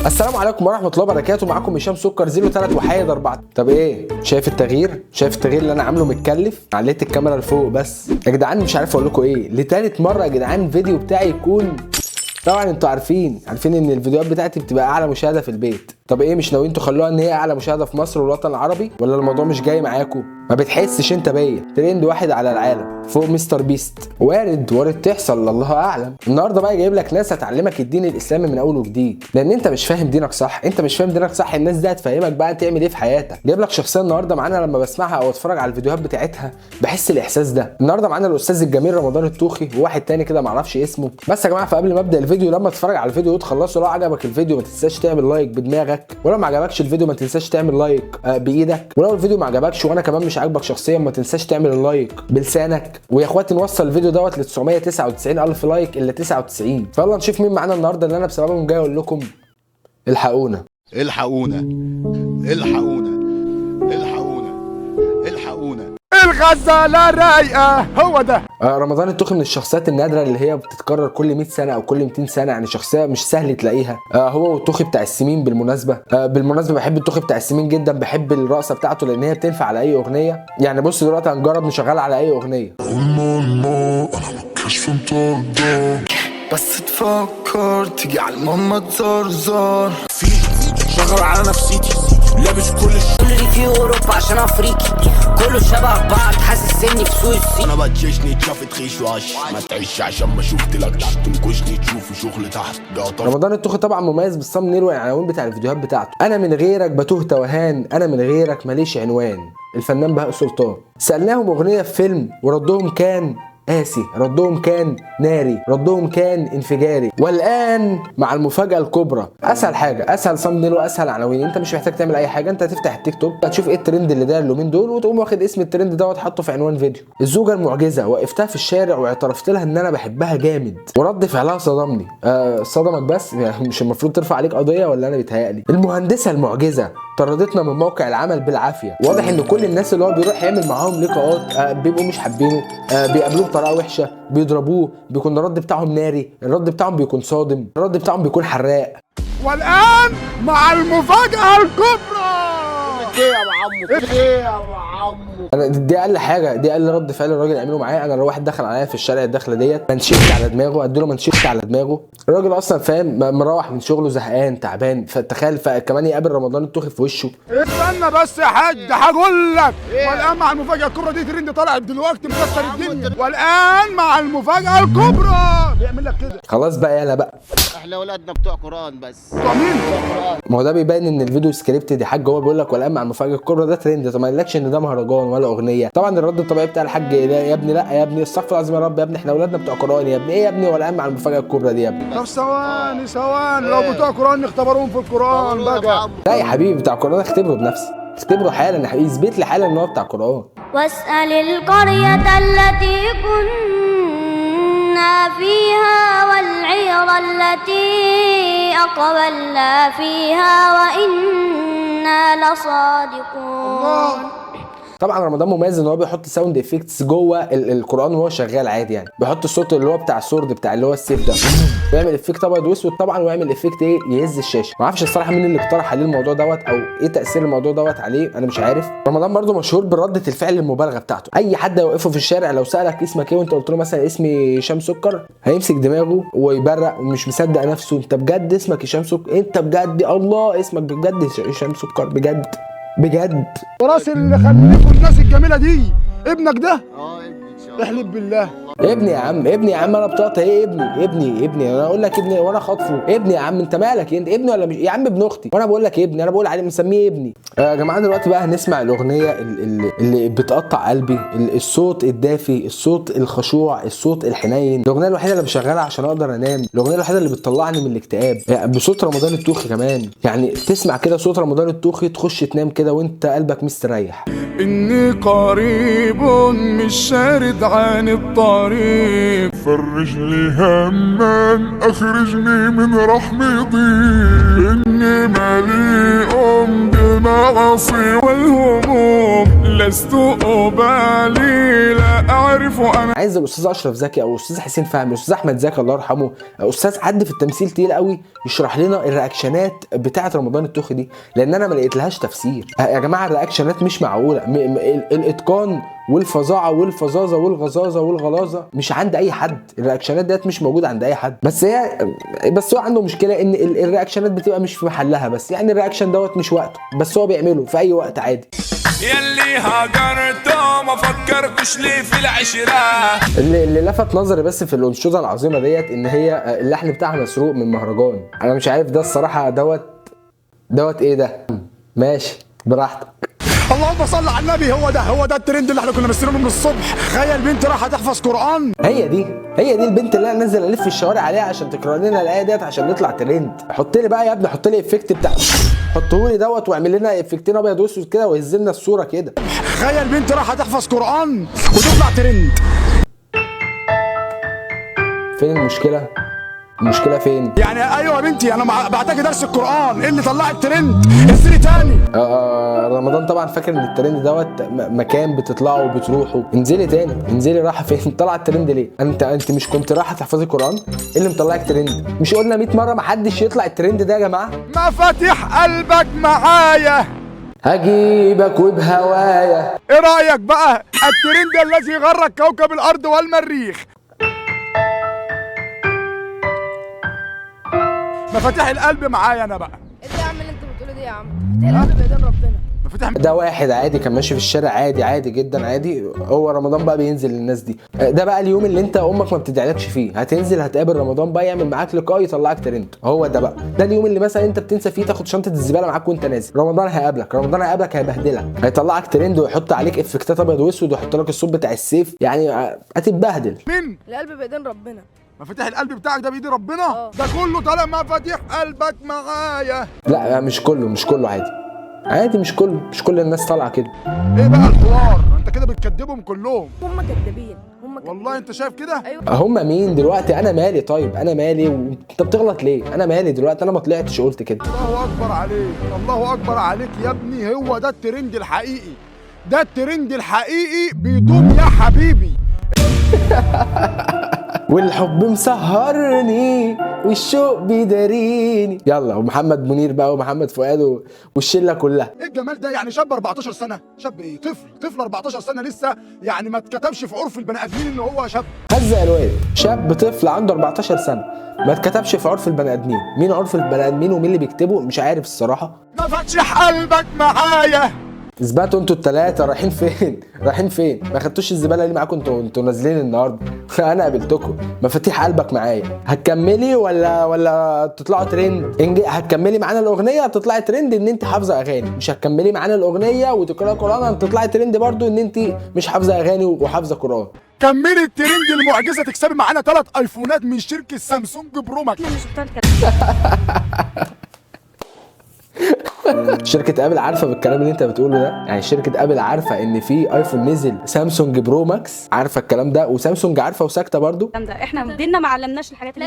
السلام عليكم ورحمه الله وبركاته. معاكم هشام سكر 03 وحيد 4. طب ايه شايف التغيير؟ شايف التغيير اللي انا عامله متكلف؟ عليت الكاميرا لفوق بس يا جدعان. مش عارف اقول لكم ايه، لتالت مره يا جدعان الفيديو بتاعي يكون، طبعا انتوا عارفين ان الفيديوهات بتاعتي بتبقى اعلى مشاهده في البيت. طب ايه مش ناويين تخلوها ان هي اعلى مشاهده في مصر والوطن العربي، ولا الموضوع مش جاي معاكم؟ ما بتحسش انت بيا ترند واحد على العالم فوق مستر بيست؟ وارد تحصل، الله اعلم. النهارده بقى جايب لك ناس هتعلمك الدين الاسلامي من اول وجديد، لان انت مش فاهم دينك صح. الناس دي هتفهمك بقى تعمل ايه في حياتك. جايب لك شخصيه النهارده معانا لما بسمعها او اتفرج على الفيديوهات بتاعتها بحس الاحساس ده. النهارده معانا الاستاذ الجميل رمضان التوخي وواحد تاني كده معرفش اسمه. بس يا جماعه فقبل ما ابدا الفيديو، لما تتفرج على الفيديو وتخلصه، لو عجبك الفيديو ما تنساش تعمل لايك بدماغك، ولو ما عجبكش الفيديو ما تنساش تعمل لايك بايدك، ولو الفيديو ما عجبكش وانا كمان مش عاجبك شخصيا ما تنساش تعمل اللايك بلسانك. ويا اخواتي نوصل الفيديو دوت ل 999,000 لايك الا 99. فيلا نشوف مين معانا النهارده اللي انا بسببهم جاي اقول لكم الحقونا. الغزالة رايقة، هو ده. رمضان التوخي من الشخصيات النادرة اللي هي بتتكرر كل 100 سنة او كل 200 سنة، يعني شخصية مش سهل تلاقيها. هو والتوخي بتاع السمين بالمناسبة. بحب التوخي بتاع السمين جدا، بحب الرقصة بتاعته لان هي بتنفع على اي اغنية. يعني بص دلوقتي هنجرب نشغلها على اي اغنية. بس تفكر تيجي على الماما تزرزر شغل على نفسيتي، لابس كل اللي في اوروبا عشان افريقي، كله شبه بعض حاسس اني في سويسي. انا بتشني تشاف تخيش وعش ما تعيش عشان ما شفتلكش تنكشني تشوف شغل تحت. رمضان التوخي طبعا مميز بالصمنيل والعناوين بتاع الفيديوهات بتاعته. انا من غيرك بتوه توهان، انا من غيرك ماليش عنوان. الفنان بهاء سلطان. سألناهم اغنية في فيلم وردهم كان قاسي، ردهم كان ناري، ردهم كان انفجاري. والان مع المفاجاه الكبرى. اسهل حاجه، اسهل صمنيل واسهل عناوين. انت مش محتاج تعمل اي حاجه، انت هتفتح التيك توك هتشوف ايه الترند اللي داير اليومين دول وتقوم واخد اسم الترند دوت حاطه في عنوان فيديو. الزوجه المعجزه وقفتها في الشارع واعترفت لها ان انا بحبها جامد، ورد فعلها صدمني. صدمك بس يعني مش المفروض ترفع عليك قضيه ولا انا بيتهيألي؟ المهندسه المعجزه طردتنا من موقع العمل بالعافيه. واضح ان كل الناس اللي هو بيروح يعمل معاهم لقاءات بيبقوا مش حابينه، بيقابلوه بطريقه وحشه، بيضربوه، بيكون الرد بتاعهم ناري، الرد بتاعهم بيكون صادم، الرد بتاعهم بيكون حراق. والآن مع المفاجأة الكبرى. ايه يا عمو انا دي اقل حاجه، دي اقل رد فعل الراجل يعمله معايا. انا لو واحد دخل عليا في الشارع الدخله ديت منشفت على دماغه، اديله منشفت على دماغه. الراجل اصلا فاهم مروح من شغله زهقان تعبان، فتخيل كمان يقابل رمضان التوخي في وشه. استنى بس يا حاج هقول لك. والآن مع المفاجأة الكبرى دي ترند طلعت دلوقتي مكسر الدنيا. والآن مع المفاجأة الكبرى بيعمل لك كده. خلاص بقى يلا بقى، احنا ولادنا بتوع قرآن بس. بتوع مين؟ ما هو ده بيبين ان الفيديو سكريبت دي حاجه. هو بيقول لك والان مع المفاجاه الكبرى ده ترند، طب ما قالكش ان ده مهرجان ولا اغنيه. طبعا الرد الطبيعي بتاع الحاج يا ابني، لا يا ابني استغفر الله العظيم يا رب، يا ابني احنا ولادنا بتوع قرآن يا ابني. ايه يا ابني والان مع المفاجاه الكبرى دي يا ابني؟ طب ثواني لو بتوع قرآن اختبروهم في القرآن بقى. لا يا حبيبي بتاع قرآن اختبره بنفسي، اختبره حالا يا حبيبي، اثبت لي حالا ان هو بتاع قرآن. واسأل القرية التي كنا فيها والعير التي أقبلنا فيها وإنا لصادقون. طبعا رمضان مميز ان هو بيحط ساوند افكتس جوه القران وهو شغال عادي. يعني بيحط الصوت اللي هو بتاع السورد بتاع اللي هو السيف ده، بيعمل افكت ابيض واسود طبعا، ويعمل افكت ايه يهز الشاشه. ما اعرفش الصراحه مين اللي اقترح عليه الموضوع دوت او ايه تاثير الموضوع دوت عليه، انا مش عارف. رمضان برده مشهور برده الفعل المبالغه بتاعته. اي حد يوقفه في الشارع لو سالك اسمك ايه وانت قلت له مثلا اسمي هشام سكر، هيمسك دماغه ويبرق ومش مصدق نفسه. انت بجد اسمك هشام سكر؟ انت بجد الله اسمك بجد هشام سكر بجد بجد؟ وراس اللي خليكوا الناس الجميله دي ابنك ده؟ ابني ان شاء الله. احلف بالله ابني يا عم، ابني يا عم، انا بطاقتي ايه ابني انا اقول لك ابني وانا خاطفه ابني يا عم. انت مالك انت ابني ولا مش يا عم؟ ابن اختي وانا بقول لك ابني، انا بقول عليه مسميه ابني. يا جماعه دلوقتي بقى هنسمع الاغنيه اللي بتقطع قلبي، الصوت الدافي، الصوت الخشوع، الصوت الحنين. الاغنيه الوحيده اللي بشغلها عشان اقدر انام، الاغنيه الوحيده اللي بتطلعني من الاكتئاب يعني بصوت رمضان التوخي كمان. يعني تسمع كده صوت رمضان التوخي تخش تنام كده وانت قلبك مستريح. إني قريب مش شارد عن الطريق، فرج لي هما أخرجني من رحم ضيق، إني مليء بالمعاصي والهموم، لست أبالي لا أعرف عارف وانا عايز الاستاذ اشرف زكي او الاستاذ حسين فهمي، الاستاذ احمد زكي الله يرحمه، استاذ حد في التمثيل تقيل قوي يشرح لنا الرياكشنات بتاعه رمضان التوخي دي، لان انا ما لقيتلهاش تفسير. يا جماعه الرياكشنات مش معقوله، الاتقان والفظاعه والفظاظه والغزازه والغلاظه مش عند اي حد، الرياكشنات ديت مش موجوده عند اي حد. بس هو عنده مشكله ان الرياكشنات بتبقى مش في محلها، بس يعني الرياكشن دوت مش وقته، بس هو بيعمله في اي وقت عادي. يلي هاجرته ما فكرتش ليه في العشرة. اللي لفت نظري بس في الانشوده العظيمه ديت ان هي اللحن بتاعها مسروق من مهرجان. انا مش عارف ده الصراحه دوت ايه ده. ماشي براحتك. اللهم صل على النبي. هو ده الترند اللي احنا كنا مستنيينه من الصبح. تخيل بنت رايحه تحفظ قران. هي دي البنت اللي انا نازل الف في الشوارع عليها عشان تقرا لنا الايه ديت عشان نطلع ترند. حط لي بقى يا ابني، حط لي افكت بتاع، حطه لي دوت واعمل لنا افكتين ابيض واسود كده ويهز لنا الصوره كده. تخيل بنت رايحه تحفظ قران وتطلع ترند. فين المشكله؟ المشكله فين؟ يعني ايوه يا بنتي انا بعتكي درس القران، ايه اللي طلعك ترند؟ انزلي تاني. رمضان طبعا فاكر ان الترند دوت مكان بتطلعوا وبتروحوا. انزلي تاني، انزلي رايحه فين؟ طلعت ترند ليه؟ انت مش كنت رايحه تحفظي قران؟ ايه اللي مطلعك ترند؟ مش قلنا 100 مره ما حدش يطلع الترند ده يا جماعه؟ مفاتيح قلبك معايا هجيبك وبهوايا. ايه رايك بقى؟ الترند الذي غرق كوكب الارض والمريخ. مفاتيح القلب معايا انا بقى. ايه ده يا عم اللي انت بتقوله دي يا عم؟ القلب بايدين ربنا. مفاتيح ده واحد عادي كان ماشي في الشارع عادي جدا عادي. هو رمضان بقى بينزل للناس دي. ده بقى اليوم اللي انت امك ما بتدعيلكش فيه، هتنزل هتقابل رمضان بقى يعمل معاك لقاء يطلعك ترند. هو ده بقى، ده اليوم اللي مثلا انت بتنسى فيه تاخد شنطه الزباله معاك وانت نازل. رمضان هيقابلك هيبهدلك، هيطلعك ترند ويحط عليك افكتات ابيض واسود ويحط لك الصوت بتاع السيف، يعني هتتبهدل. مين؟ القلب بايدين ربنا. مفاتيح القلب بتاعك ده بايد ربنا. ده كله طالع مفاتيح قلبك معايا. لا مش كله عادي مش كل الناس طالعه كده. ايه بقى الحوار؟ انت كده بتكدبهم كلهم. هم كدابين. والله انت شايف كده؟ ايوه. هم مين دلوقتي؟ انا مالي؟ طيب انا مالي وانت بتغلط ليه؟ انا مالي دلوقتي؟ انا ما طلعتش قلت كده. الله اكبر عليك، الله اكبر عليك يا ابني. هو ده الترند الحقيقي، ده الترند الحقيقي بيدوم يا حبيبي. والحب مسهرني والشوق بيداريني. يلا ومحمد منير بقى ومحمد فؤاد والشله كلها. ايه الجمال ده؟ يعني شاب 14 سنه، شاب ايه؟ طفل 14 سنه لسه، يعني ما اتكتبش في عرف البني ادمين ان هو شاب. هزق الواد، شاب طفل عنده 14 سنه ما اتكتبش في عرف البني ادمين. مين عرف البني ادمين ومين اللي بيكتبه؟ مش عارف الصراحه. مفاتيح قلبك معايا. اثبتوا انتوا الثلاثه رايحين فين؟ ما خدتوش الزباله اللي معاكم انتوا نازلين النهارده. انا قابلتكم. مفاتيح قلبك معايا، هتكملي ولا تطلعوا ترند؟ هتكملي معانا الاغنيه هتطلعي ترند ان انت حافظه اغاني، مش هتكملي معانا الاغنيه وتقراي قران هتطلعي ترند برضو ان انت مش حافظه اغاني وحافظه قران. كملي الترند المعجزه تكسبي معانا 3 ايفونات من شركه سامسونج برو ماكس. شركة ابل عارفة بالكلام اللي انت بتقوله ده؟ يعني شركة ابل عارفة ان في ايفون نزل سامسونج برو ماكس، عارفة الكلام ده، وسامسونج عارفة وساكتة برضو. احنا ديننا ما علمناش الحاجات اللي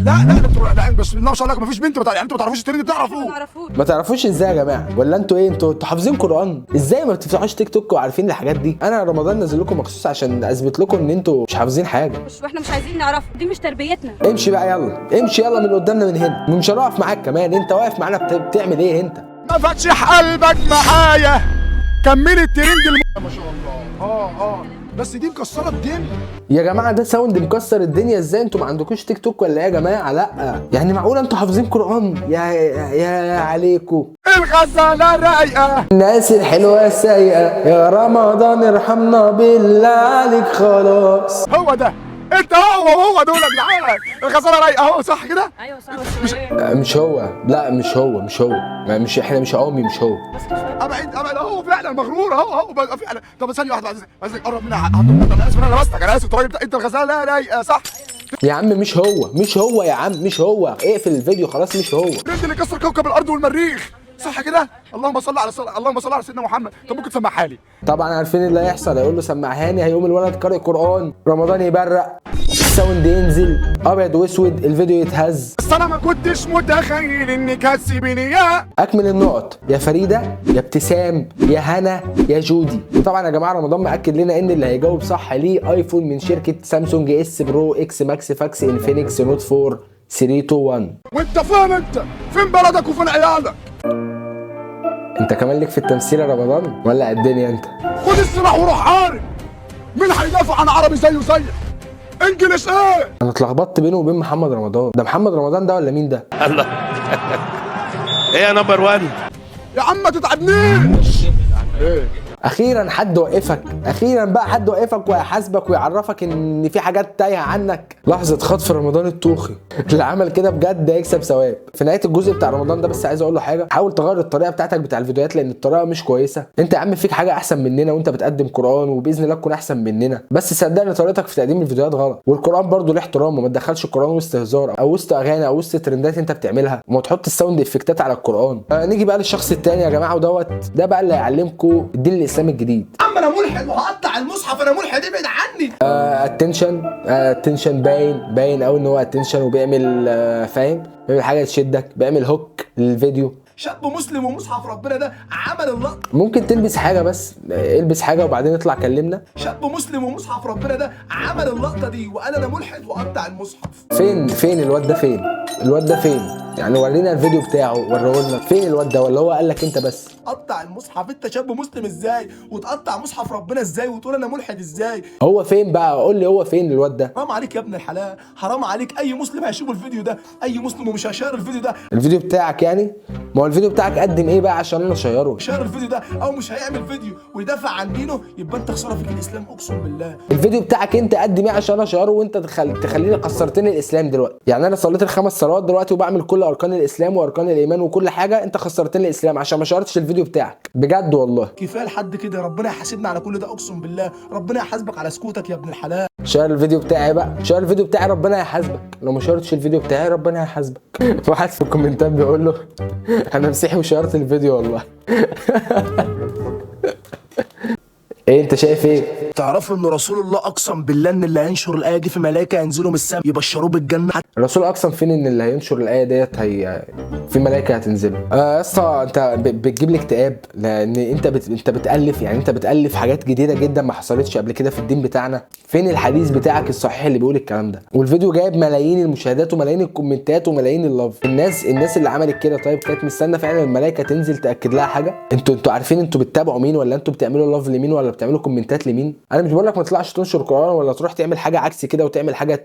لا بسم الله ما شاء الله مفيش بنت يعني انتوا ما تعرفوش الترند بتعرفوه. ما تعرفوش ازاي يا جماعة؟ ولا انتوا ايه؟ انتوا حافظين قرآن؟ ازاي ما بتفتحوش تيك توك وعارفين الحاجات دي؟ انا رمضان نازل لكم مخصوص عشان اثبت لكم ان انتوا مش حافظين حاجة. واحنا مش عايزين نعرف، دي مش تربيتنا. امشي بقى يلا من قدامنا من هنا، مش هنقف معاك كمان. انت واقف معانا بتعمل ايه انت؟ مفاتيح قلبك معايا. كملي الترند ما شاء الله. بس دي مكسره الدنيا يا جماعه. ده ساوند مكسر الدنيا ازاي؟ انتوا ما عندكوش تيك توك ولا ايه يا جماعه؟ لا يعني معقوله انتوا حافظين قران؟ يا عليكم. الغزاله رايقه، الناس الحلوه سايقه، يا رمضان ارحمنا بالله عليك خلاص. هو ده انت هو دول يا جدعان. الغزاله رايقه اهو، صح كده؟ ايوه صح. مش هو. لا مش هو مش احنا مش عمي مش هو. ابعد اهو فعلا مغرور اهو بقى فعلا. طب ثانيه واحده عايزك قرب منها. انا اسف انا لمستك، انا اسف. طيب انت الغزاله رايقه صح؟ يا عم مش هو يا عم مش هو. اقفل الفيديو خلاص. مش هو الترند اللي كسر كوكب الارض والمريخ، صح كده؟ اللهم صل على سيدنا محمد. طب ممكن تسمعها لي؟ طبعا عارفين اللي هيحصل. هيقول له سمعهاني، هيقوم الولد قارئ قران، رمضان يبرق. الساوند ينزل ابيض واسود، الفيديو يتهز. بس انا ما كنتش متخيل انك هتسيبيني يا اكمل النقط: يا فريده، يا ابتسام، يا هنا، يا جودي. وطبعا يا جماعه رمضان مأكد لنا ان اللي هيجاوب صح ليه ايفون من شركه سامسونج اس برو اكس ماكس فاكس انفينكس نوت 4 321. وانت فين؟ انت فين بلدك وفين عيالك؟ انت كمان ليك في التمثيل يا رمضان ولا الدنيا انت؟ خد السلاح وروح حارب. مين هيدافع عن عربي زيه زيك؟ انجلش ايه؟ انا اتلخبطت بينه وبين محمد رمضان. ده محمد رمضان ده ولا مين ده؟ الله. ايه يا نمبر 1؟ يا عم ما تتعبنيش. ايه؟ اخيرا حد وقفك، اخيرا بقى حد وقفك ويحاسبك ويعرفك ان في حاجات تايهه عنك. لحظه خطف رمضان الطوخي اللي عمل كده بجد هيكسب ثواب. في نهايه الجزء بتاع رمضان ده بس عايز اقول له حاجه: حاول تغير الطريقه بتاعتك بتاع الفيديوهات لان الطريقه مش كويسه. انت يا عم فيك حاجه احسن مننا وانت بتقدم قران وباذن الله تكون احسن مننا، بس صدقني طريقتك في تقديم الفيديوهات غلط. والقران برضه له احترامه، ما تدخلش القران وسط هزار او وسط اغاني او وسط ترندات انت بتعملها، وما تحط الساوند افكتات على القران. نيجي بقى للشخص الثاني يا جماعه، ودوت ده بقى اللي هيعلمكم الدين الاسلامي الجديد. انا ملحد وهقطع المصحف، انا ملحد ابعد عني. اتنشن باين قوي ان هو اتنشن وبيعمل فاهم، بيعمل حاجه تشدك، بيعمل هوك للفيديو. شاب مسلم ومصحف ربنا ده عمل اللقطه. ممكن تلبس حاجه، بس البس حاجه وبعدين اطلع كلمنا. شاب مسلم ومصحف ربنا ده عمل اللقطه دي وقال انا ملحد وقطع المصحف. فين الواد ده؟ الواد ده فين؟ يعني ورينا الفيديو بتاعه، وريهولنا فين الواد ده، ولا هو قال لك انت بس؟ قطع المصحف. انت شاب مسلم ازاي وتقطع مصحف ربنا ازاي وتقول انا ملحد ازاي؟ هو فين بقى؟ قول لي هو فين الواد ده؟ حرام عليك يا ابن الحلال، حرام عليك. اي مسلم هيشوف الفيديو ده، اي مسلم ومش هيشير الفيديو ده. الفيديو بتاعك يعني؟ ما هو الفيديو بتاعك قدم ايه بقى عشان انا اشيره؟ شير الفيديو ده او مش هيعمل فيديو ويدافع عن دينه، يبقى انت خساره فيك الاسلام اقسم بالله. الفيديو بتاعك انت قدم ايه عشان انا اشيره وانت تخليني خسرتني الاسلام دلوقتي؟ يعني انا صليت ال5 صلوات دلوقتي وبعمل كل اركان الاسلام واركان الايمان وكل حاجه، انت خسرتني الاسلام عشان ما شيرتش الفيديو بتاعك بجد والله. كفايه لحد كده، ربنا يحاسبنا على كل ده اقسم بالله، ربنا يحاسبك على سكوتك يا ابن الحلال. شير الفيديو بتاعي بقى، شير الفيديو بتاعي ربنا هيحاسبك. لو ما شيرتش الفيديو بتاعي ربنا هيحاسبك. واحد في الكومنتات بيقول له انا مسيحي وشيرت الفيديو والله. ايه انت شايف ايه؟ تعرفوا ان رسول الله اقسم بالله ان اللي هينشر الايه دي في ملائكه ينزلوا من السماء يبشروه بالجنه. الرسول اقسم فين ان اللي هينشر الايه ديت في ملائكه هتنزل. يا اسطى انت بتجيب لي اكتئاب لان انت بتالف، يعني انت بتالف حاجات جديده جدا ما حصلتش قبل كده في الدين بتاعنا. فين الحديث بتاعك الصحيح اللي بيقول الكلام ده؟ والفيديو جايب ملايين المشاهدات وملايين الكومنتات وملايين اللاف. الناس اللي عملت كده طيب كانت مستنى فعلا الملائكه تنزل تاكد لها حاجه؟ انتوا عارفين انتوا بتتابعوا مين، ولا انتوا بتعملوا لاف لمين، ولا بتعملوا كومنتات لمين؟ انا مش بقول لك ما تطلعش تنشر قران ولا تروح تعمل حاجه عكس كده وتعمل حاجه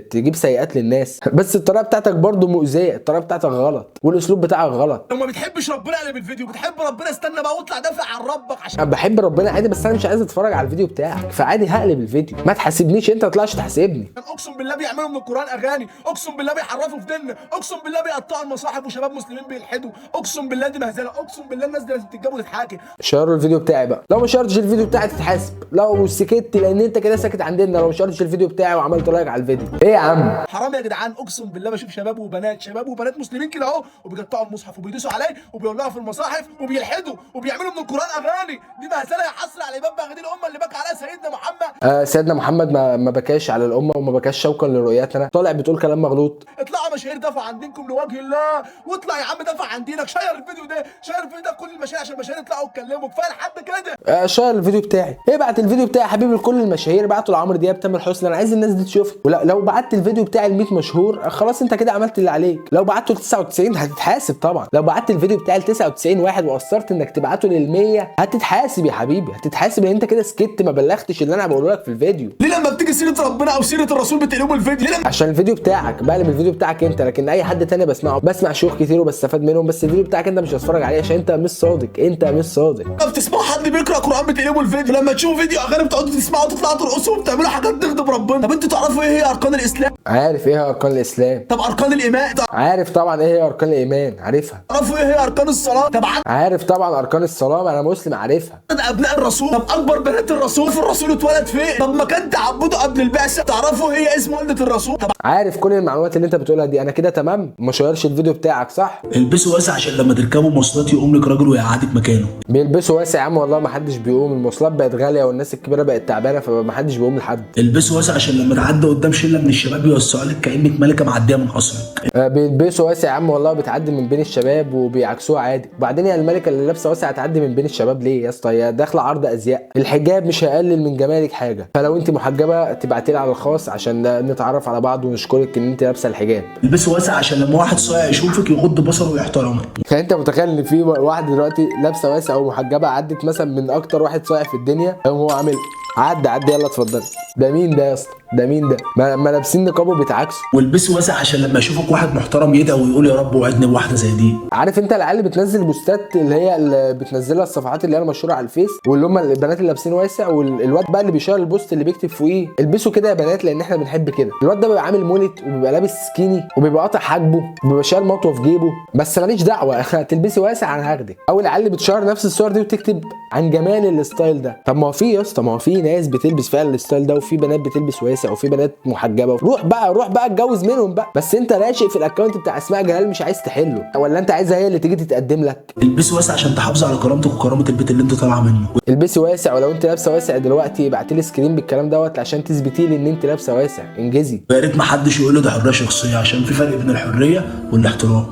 تجيب سيئات للناس، بس الطريقه بتاعتك برضو مؤذيه، الطريقه بتاعتك غلط والاسلوب بتاعك غلط. لو ما بتحبش ربنا قلب الفيديو، بتحب ربنا استنى بقى واطلع دافع عن ربك. عشان انا بحب ربنا عادي بس انا مش عايز اتفرج على الفيديو بتاعك، فعادي هقلب الفيديو. ما تحاسبنيش انت، ما تطلعش تحاسبني. اقسم بالله بيعملوا من القران اغاني، اقسم بالله بيحرفوا في ديننا، اقسم بالله بيقطعوا المصاحف وشباب مسلمين بيلحدوا، اقسم بالله دي مهزله، اقسم بالله الناس دي لازم تتجاب وتتحاكم. شيروا الفيديو بتاعي بقى، لو ما شيرتش الفيديو بتاعي تتحاسب، لو سكت لان انت كده ساكت عندنا، لو ما شيرتش الفيديو بتاعي وعملت لايك على الفيديو. ايه يا عم؟ حرام يا جدعان، اقسم بالله بشوف شباب وبنات مسلمين كده اهو وبيقطعوا المصحف وبيدوسوا عليه وبيولعوا في المصاحف وبيلحدوا وبيعملوا من القران اغاني. دي مهزله يحصل على باب بغداد الامه اللي بكى عليها سيدنا محمد. سيدنا محمد ما بكاش على الامه وما بكاش شوقا لرؤيتنا. طالع بتقول كلام مغلوط. اطلعوا مشاهير دافعوا عن دينكم لوجه الله، واطلع يا عم دافع عن دينك. شير الفيديو ده، شير الفيديو ده كل المشاهير عشان المشاهير يطلعوا يتكلموا. كفايه لحد كده. شير الفيديو بتاعي، ابعت الفيديو بتاعي يا حبيبي لكل المشاهير، ابعته لعمرو دياب، تامر حسني، انا عايز الناس دي تشوفه. لو بعت الفيديو بتاعي ل 100 مشهور خلاص انت كده عملت اللي عليك. لو بعته ل 99 هتتحاسب طبعا. لو بعت الفيديو بتاعي ل 99 واحد وقصرت انك تبعته لل 100 هتتحاسب يا حبيبي، هتتحاسب لان انت كده سكت ما بلغتش اللي انا بقوله لك في الفيديو. ليه لما بتيجي سيره ربنا او سيره الرسول بتقلبوا الفيديو؟ ليه؟ عشان الفيديو بتاعك بقلب الفيديو بتاعك انت، لكن اي حد تاني بسمع شيوخ كتير وبستفاد منهم، بس الفيديو بتاعك انت مش هتتفرج عليه عشان انت مش صادق، انت مش صادق. طب تسمعوا حد بيقرا قران بتقلبوا الفيديو، لما تشوفوا فيديو اغاني بتقعدوا تسمعوا وتطلعوا ترقصوا وبتعملوا حاجات تغضب ربنا. طب انتوا تعرفوا ايه هي اركان الاسلام؟ عارف ايه هي اركان الاسلام. طب اركان الايمان؟ عارف طبعا ايه هي اركان الايمان، عارفها. تعرفوا ايه هي اركان الصلاه؟ طب عارف طبعا اركان الصلاه، انا مسلم عارفها. ابناء الرسول. طب اكبر بنات الرسول في الرسول اتولد فين؟ طب مكان تعبده قبل البعثه تعرفوا هي اسم والده الرسول. طب عارف كل المعلومات اللي انت بتقولها دي، انا كده تمام. ما شيرش الفيديو بتاعك صح؟ البسوا واسع عشان لما تركبوا مواصلات يقوم لك راجل ويقعدك مكانه. بيلبسوا واسع يا عم، والله ما حدش بيقوم، المواصلات بقت غاليه والناس الكبيره بقت تعبانه فما حدش بيقوم لحد. البسوا واسع عشان لما تعدي قدام شله من الشباب يوسعوا لك كانك ملكه معديه من قصرك. بيلبسوا واسع يا عم والله، بتعدي من بين الشباب وبيعكسوها عادي. وبعدين يا الملكه اللي لابسه واسع تعدي من بين الشباب ليه يا اسطى؟ هي داخله عرض ازياء. الحجاب مش هيقلل من جمالك حاجه، فلو انت محجبه تبعتي لي على الخاص عشان نتعرف على بعض ونشكرك ان انت لابسه الحجاب. البسوا واسع عشان لما واحد صايع يشوفك يغض بصره ويحترمك. يعني انت متخيل ان في واحده دلوقتي لابسه واسع او محجبه عدت مثلا من اكتر واحد صايع في الدنيا، قام هو عامل عدي يلا اتفضل. ده مين ده يا اسطى؟ ده مين ده؟ ما لابسين نقاب وبيتعكسوا. والبسوا واسع عشان لما يشوفك واحد محترم يدعي ويقول يا رب وعدني بواحده زي دي. عارف انت العيال اللي بتنزل بوستات اللي هي اللي بتنزلها الصفحات اللي هي المشهوره على الفيس، واللي هم البنات اللي لابسين واسع، والواد بقى اللي بيشير البوست اللي بيكتب فوقيه البسوا كده يا بنات لان احنا بنحب كده. الواد ده بيبقى عامل مولت وبيبقى لابس سكيني وبيبقى قاطع حاجبه وبيبقى شايل مطوه في جيبه، بس ماليش دعوه تلبسي واسع انا هاخدك. او العيال اللي بتشير نفس الصور دي وتكتب عن جمال الستايل ده. طب ما هو في يا اسطى، ما هو في ناس بتلبس فعلا الستايل ده، وفي بنات بتلبس واسع، وفي بنات محجبه. روح بقى اتجوز منهم بقى. بس انت راشق في الاكونت بتاع اسماء جلال مش عايز تحله، ولا انت عايزها هي اللي تيجي تتقدم لك؟ البسي واسع عشان تحافظ على كرامتك وكرامه البيت اللي انت طالعه منه. البسي واسع، ولو انت لابسه واسع دلوقتي ابعتي لي سكرين بالكلام دوت عشان تثبتي لي ان انت لابسه واسع. انجزي. ويا ريت ما حدش يقول له ده حريه شخصيه، عشان في فرق بين الحريه والاحترام.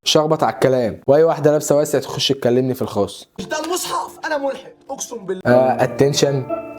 شخبط على الكلام، واي واحده لابسه واسع تخش تكلمني في الخاص. مش ده المصحف، انا ملحد اقسم بالله.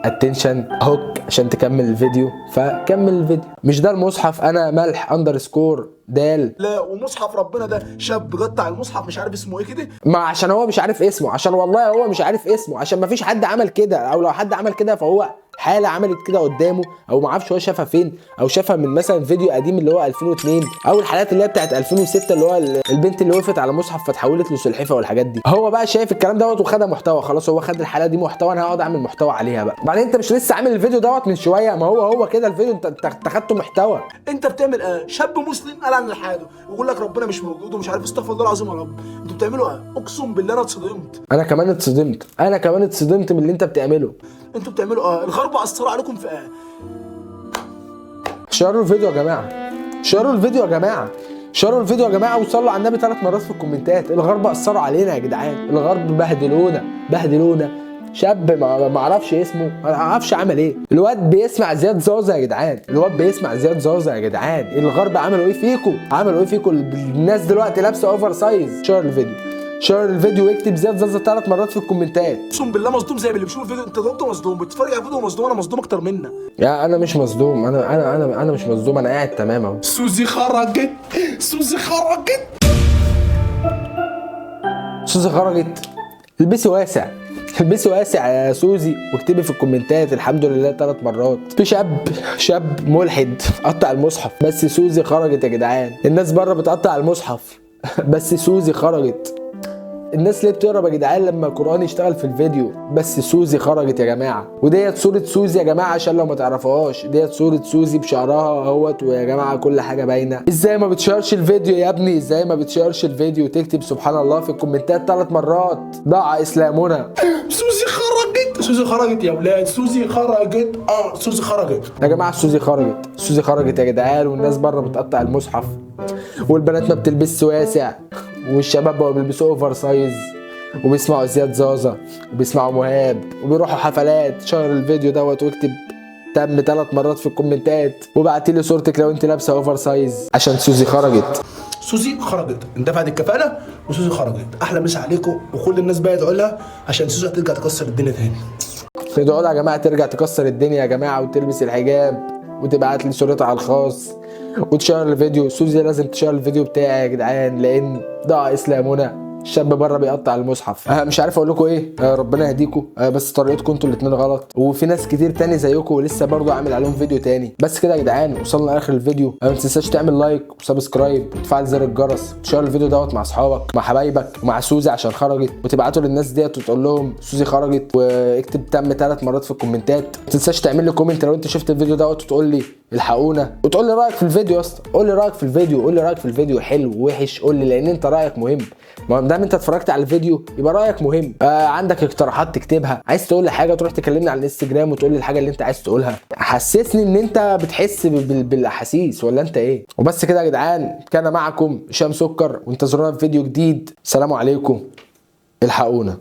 اتنشن هوك عشان تكمل الفيديو، فكمل الفيديو. مش ده المصحف، انا ملح اندرسكور دال. لا ومصحف ربنا ده شاب قطع المصحف مش عارف اسمه ايه كده. ما عشان هو مش عارف اسمه، عشان والله هو مش عارف اسمه، عشان ما فيش حد عمل كده، او لو حد عمل كده فهو حاله عملت كده قدامه، او ما اعرفش هو شافها فين، او شافها من مثلا فيديو قديم اللي هو 2002، او الحالات اللي هي بتاعت 2006 اللي هو البنت اللي وقفت على مصحف فتحولت لسلحفه والحاجات دي. هو بقى شايف الكلام دوت وخدها محتوى، خلاص هو خد الحاله دي محتوى، انا هقعد اعمل محتوى عليها بقى. بعدين انت مش لسه عامل الفيديو دوت من شويه؟ ما هو كده الفيديو انت خدته محتوى. انت بتعمل شاب مسلم قال عن الحاله ويقول لك ربنا مش موجود ومش عارف استغفر الله العظيم يا رب. انتوا بتعملوا اقسم بالله انا اتصدمت. انا كمان اتصدمت من اللي انت بتعمله. انتوا بتعملوا الغرب اثروا عليكم في شيروا الفيديو يا جماعه، شيروا الفيديو يا جماعه وصلوا على النبي 3 مرات في الكومنتات. الغرب اثروا علينا يا جدعان، الغرب بهدلونا. شاب ما اعرفش اسمه، ما اعرفش عمل ايه. الواد بيسمع زياد زازا يا جدعان، الغرب عملوا ايه فيكم؟ الناس دلوقتي لابسه اوفر سايز. شير الفيديو واكتب زياد زازا 3 مرات في الكومنتات. اقسم بالله مصدوم زي اللي بيشوف الفيديو. انت دلوقتي مصدوم بتتفرج على الفيديو مصدوم، انا مصدوم اكتر منك. يا انا مش مصدوم، انا مش مصدوم، انا قاعد تمام اهو. سوزي خرجت. البسي واسع يا سوزي واكتبي في الكومنتات الحمد لله 3 مرات. في شاب ملحد قطع المصحف، بس سوزي خرجت يا جدعان. الناس بره بتقطع المصحف بس سوزي خرجت. الناس ليه بتقرب يا جدعان لما القرآن يشتغل في الفيديو؟ بس سوزي خرجت يا جماعه. وديت صوره سوزي يا جماعه عشان لو ما تعرفوهاش، ديت صوره سوزي بشعرها اهوت، ويا جماعه كل حاجه باينه. ازاي ما بتشيرش الفيديو يا ابني؟ وتكتب سبحان الله في الكومنتات 3 مرات؟ ضاع اسلامنا. سوزي خرجت يا ولاد. سوزي خرجت يا جماعه. سوزي خرجت يا جدعان. والناس بره بتقطع المصحف، والبنات ما بتلبسش واسع، والشباب بقوا بيلبسوا اوفر سايز، وبيسمعوا زياد زازا، وبيسمعوا مهاب، وبيروحوا حفلات. شير الفيديو دوت واكتب تم 3 مرات في الكومنتات، وبعتي لي صورتك لو انت لابسه اوفر سايز عشان سوزي خرجت. اندفعت الكفاله وسوزي خرجت. احلى مسا عليكم، وكل الناس بقى يدعوا لها عشان سوزي هترجع تكسر الدنيا تاني. ادعوا لها يا جماعه ترجع تكسر الدنيا يا جماعه، وتلبس الحجاب وتبعت لي صورتها على الخاص وتشير الفيديو. سوزي لازم تشير الفيديو بتاعي يا جدعان لان ضاع اسلامنا. الشاب بره بيقطع المصحف. مش عارف اقول لكم ايه. ربنا يهديكم. بس طريقتكم انتوا الاثنين غلط، وفي ناس كتير تاني زيكم ولسه برضه عامل عليهم فيديو تاني. بس كده يا جدعان وصلنا لاخر الفيديو. ما تنساش تعمل لايك وسبسكرايب وتفعل زر الجرس وتشير الفيديو دوت مع اصحابك، مع حبايبك، ومع سوزي عشان خرجت، وتبعتوا للناس ديت وتقول لهم سوزي خرجت، واكتب تم 3 مرات في الكومنتات. ما تنساش تعمل لي كومنت لو انت شفت الفيديو دوت وتقول لي الحقونا، وتقول لي رايك في الفيديو يا اسطى. قول لي رايك في الفيديو حلو وحش، قول لي لان انت رايك مهم. ما دام انت اتفرجت على الفيديو يبقى رايك مهم. عندك اقتراحات تكتبها، عايز تقول لي حاجه تروح تكلمني على الانستجرام وتقول لي الحاجه اللي انت عايز تقولها. حسسني ان انت بتحس بالاحاسيس ولا انت ايه. وبس كده يا جدعان، كان معكم هشام سكر وانتظرونا في فيديو جديد. سلام عليكم، الحقونا.